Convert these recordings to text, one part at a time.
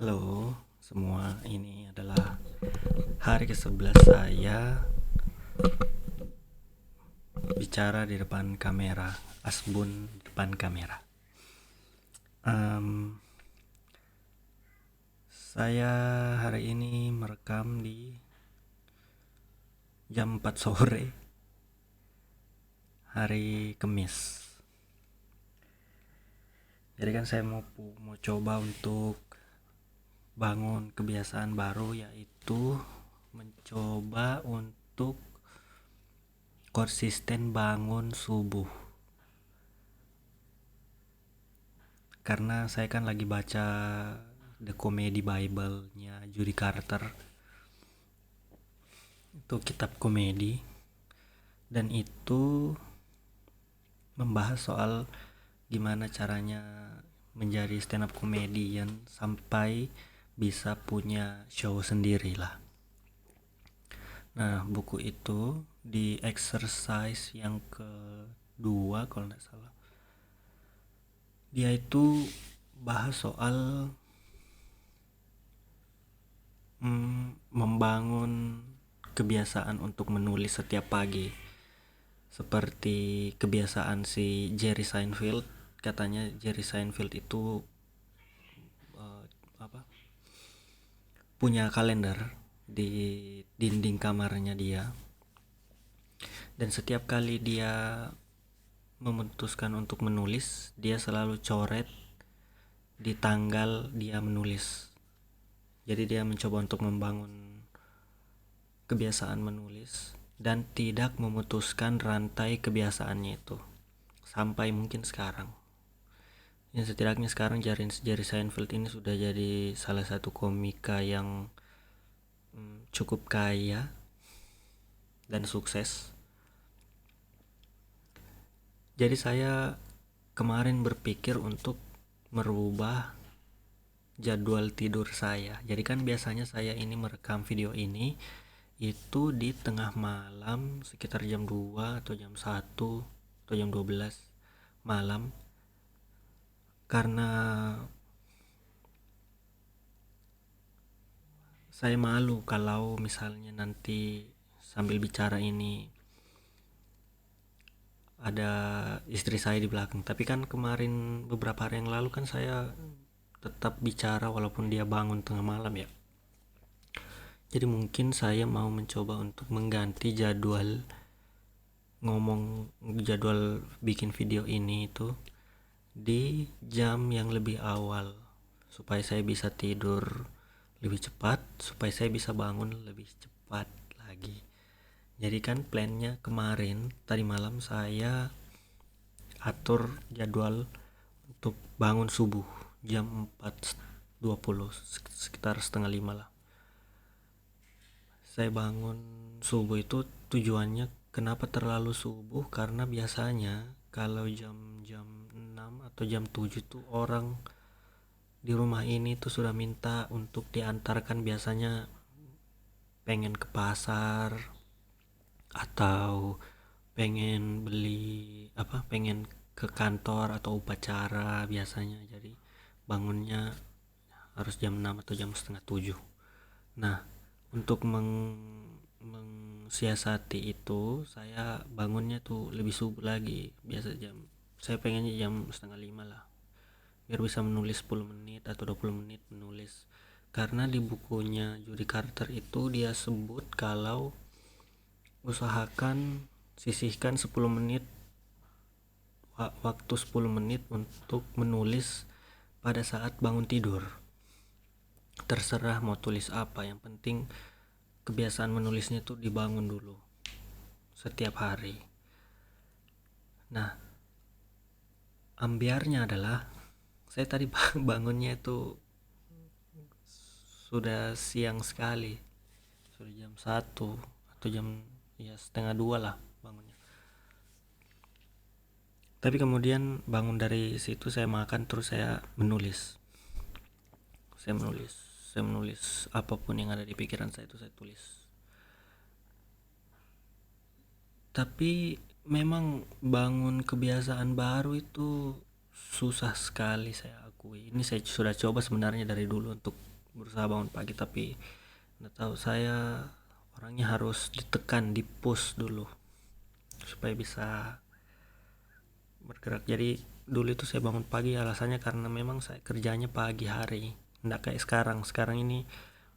Halo semua, ini adalah hari ke-11 saya bicara di depan kamera, asbun di depan kamera. Saya hari ini merekam di jam 4 sore, hari Kamis. Jadi kan saya mau coba untuk bangun kebiasaan baru, yaitu mencoba untuk konsisten bangun subuh. Karena saya kan lagi baca The Comedy Bible-nya Judy Carter. Itu kitab komedi, dan itu membahas soal gimana caranya menjadi stand up comedian sampai bisa punya show sendiri lah. Nah, buku itu di exercise yang kedua kalau nggak salah, dia itu bahas soal membangun kebiasaan untuk menulis setiap pagi, seperti kebiasaan si Jerry Seinfeld. Katanya Jerry Seinfeld itu punya kalender di dinding kamarnya dia, dan setiap kali dia memutuskan untuk menulis, dia selalu coret di tanggal dia menulis. Jadi dia mencoba untuk membangun kebiasaan menulis dan tidak memutuskan rantai kebiasaannya itu sampai mungkin sekarang. Ya, setidaknya sekarang Jerry Seinfeld ini sudah jadi salah satu komika yang cukup kaya dan sukses. Jadi saya kemarin berpikir untuk merubah jadwal tidur saya. Jadi kan biasanya saya ini merekam video ini itu di tengah malam, sekitar jam 2 atau jam 1 atau jam 12 malam, karena saya malu kalau misalnya nanti sambil bicara ini ada istri saya di belakang. Tapi kan kemarin beberapa hari yang lalu kan saya tetap bicara walaupun dia bangun tengah malam ya. Jadi mungkin saya mau mencoba untuk mengganti jadwal bikin video ini itu di jam yang lebih awal, supaya saya bisa tidur lebih cepat, supaya saya bisa bangun lebih cepat lagi. Jadi kan plannya kemarin tadi malam saya atur jadwal untuk bangun subuh jam 4.20, sekitar setengah 5 lah. Saya bangun subuh itu tujuannya kenapa terlalu subuh, karena biasanya kalau jam 6 atau jam 7 tuh orang di rumah ini tuh sudah minta untuk diantarkan, biasanya pengen ke pasar atau pengen pengen ke kantor atau upacara biasanya. Jadi bangunnya harus jam 6 atau jam setengah 7. Nah, untuk mengsiasati itu saya bangunnya tuh lebih subuh lagi. Saya pengennya jam setengah 5 lah, biar bisa menulis 10 menit atau 20 menit menulis. Karena di bukunya Judy Carter itu dia sebut kalau usahakan sisihkan 10 menit waktu 10 menit untuk menulis pada saat bangun tidur. Terserah mau tulis apa, yang penting kebiasaan menulisnya tuh dibangun dulu setiap hari. Nah, ambiarnya adalah saya tadi bangunnya itu sudah siang sekali, sudah jam 1 atau jam setengah 2 lah bangunnya. Tapi kemudian bangun dari situ, saya makan, terus saya menulis. Saya menulis apapun yang ada di pikiran saya itu saya tulis. Tapi memang bangun kebiasaan baru itu susah sekali, saya akui. Ini saya sudah coba sebenarnya dari dulu untuk berusaha bangun pagi, tapi nggak tahu, saya orangnya harus ditekan, di push dulu supaya bisa bergerak. Jadi dulu itu saya bangun pagi alasannya karena memang saya kerjanya pagi hari, nggak kayak sekarang ini.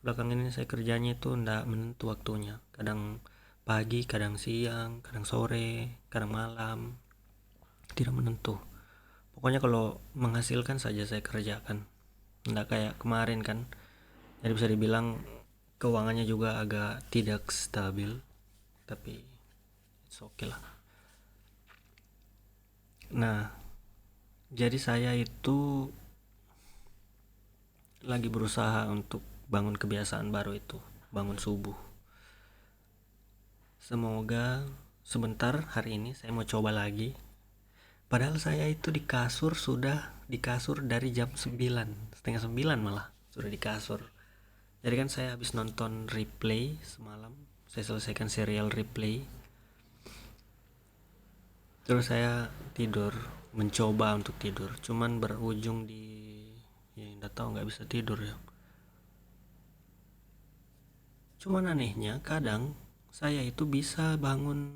Belakangan ini saya kerjanya itu nggak menentu waktunya, kadang pagi, kadang siang, kadang sore, kadang malam, tidak menentu. Pokoknya kalau menghasilkan saja saya kerjakan, nggak kayak kemarin kan. Jadi bisa dibilang keuangannya juga agak tidak stabil, tapi it's okay lah. Nah, jadi saya itu lagi berusaha untuk bangun kebiasaan baru itu, bangun subuh. Semoga sebentar hari ini saya mau coba lagi. Padahal saya itu di kasur dari jam 9, setengah 9 malah sudah di kasur. Jadi kan saya habis nonton replay semalam, saya selesaikan serial replay. Terus saya tidur, mencoba untuk tidur, cuman berujung di ya nggak tahu, nggak bisa tidur ya. Cuman anehnya kadang saya itu bisa bangun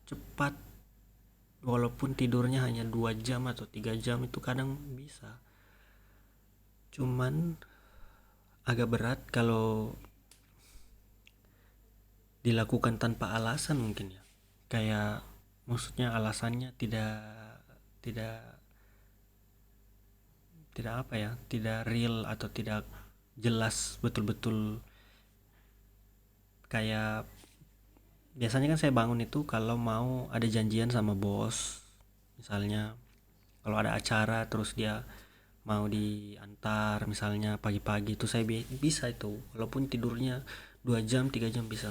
cepat, walaupun tidurnya hanya 2 jam atau 3 jam, itu kadang bisa. Cuman agak berat kalau dilakukan tanpa alasan mungkin ya. Kayak maksudnya alasannya tidak tidak apa ya, tidak real atau tidak jelas betul-betul. Kayak biasanya kan saya bangun itu kalau mau ada janjian sama bos, misalnya kalau ada acara terus dia mau diantar misalnya pagi-pagi, itu saya bisa itu walaupun tidurnya 2 jam 3 jam bisa.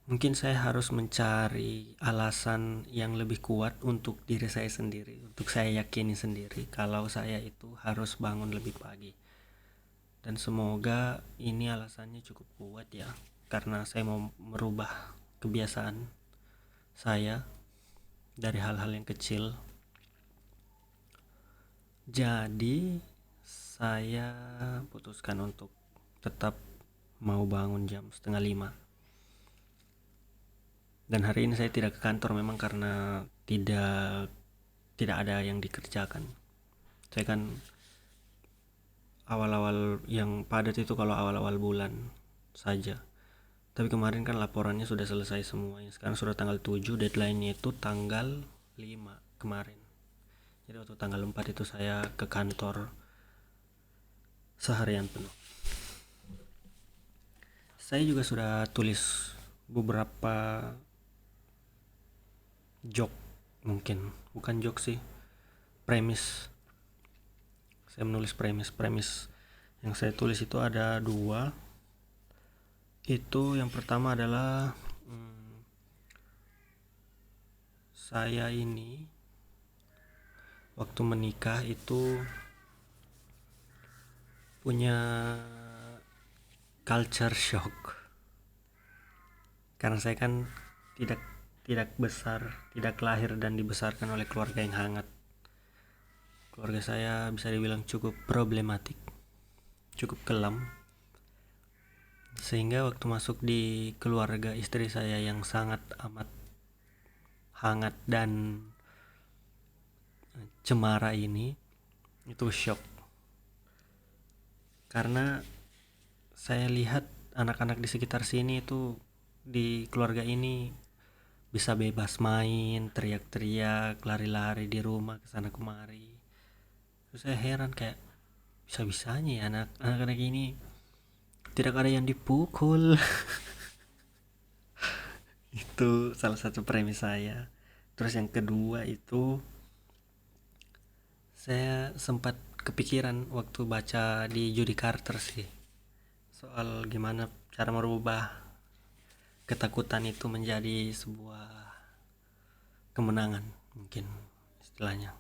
Mungkin saya harus mencari alasan yang lebih kuat untuk diri saya sendiri, untuk saya yakini sendiri kalau saya itu harus bangun lebih pagi. Dan semoga ini alasannya cukup kuat ya, karena saya mau merubah kebiasaan saya dari hal-hal yang kecil. Jadi saya putuskan untuk tetap mau bangun jam setengah 5. Dan hari ini saya tidak ke kantor memang karena tidak ada yang dikerjakan. Saya kan awal-awal yang padat itu kalau awal-awal bulan saja. Tapi kemarin kan laporannya sudah selesai semuanya. Sekarang sudah tanggal 7, deadline-nya itu tanggal 5 kemarin. Jadi waktu tanggal 4 itu saya ke kantor seharian penuh. Saya juga sudah tulis beberapa joke, mungkin bukan joke sih, premis. Saya menulis premis yang saya tulis itu ada 2. Itu yang pertama adalah saya ini waktu menikah itu punya culture shock, karena saya kan tidak lahir dan dibesarkan oleh keluarga yang hangat. Keluarga saya bisa dibilang cukup problematik, cukup kelam. Sehingga waktu masuk di keluarga istri saya yang sangat amat hangat dan cemara ini, itu shock. Karena saya lihat anak-anak di sekitar sini itu, di keluarga ini bisa bebas main, teriak-teriak, lari-lari di rumah kesana kemari. Terus saya heran kayak bisa-bisanya ya anak-anak ini tidak ada yang dipukul. Itu salah satu premis saya. Terus yang kedua itu saya sempat kepikiran waktu baca di Judy Carter sih, soal gimana cara merubah ketakutan itu menjadi sebuah kemenangan, mungkin istilahnya.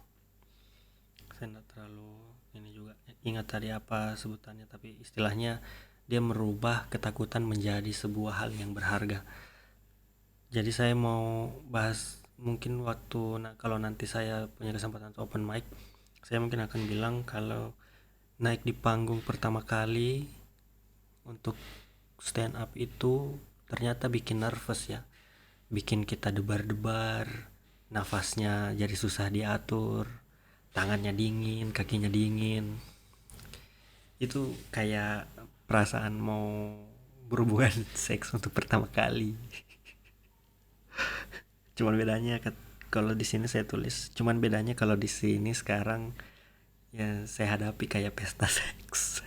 Saya tidak terlalu ini juga ingat tadi apa sebutannya, tapi istilahnya dia merubah ketakutan menjadi sebuah hal yang berharga. Jadi saya mau bahas mungkin kalau nanti saya punya kesempatan open mic, saya mungkin akan bilang kalau naik di panggung pertama kali untuk stand up itu ternyata bikin nervous ya, bikin kita debar-debar, nafasnya jadi susah diatur, tangannya dingin, kakinya dingin. Itu kayak perasaan mau berhubungan seks untuk pertama kali. Cuman bedanya kalau di sini saya tulis, cuman bedanya kalau di sini sekarang ya saya hadapi kayak pesta seks.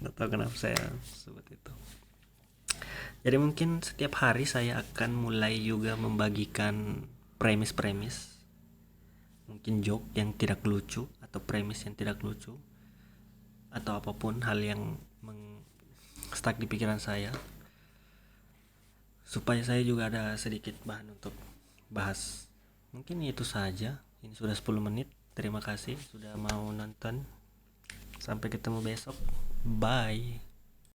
Nggak tahu kenapa saya sebut itu. Jadi mungkin setiap hari saya akan mulai juga membagikan premis-premis, mungkin joke yang tidak lucu atau premis yang tidak lucu, atau apapun hal yang stuck di pikiran saya, supaya saya juga ada sedikit bahan untuk bahas. Mungkin itu saja. Ini sudah 10 menit. Terima kasih sudah mau nonton. Sampai ketemu besok. Bye.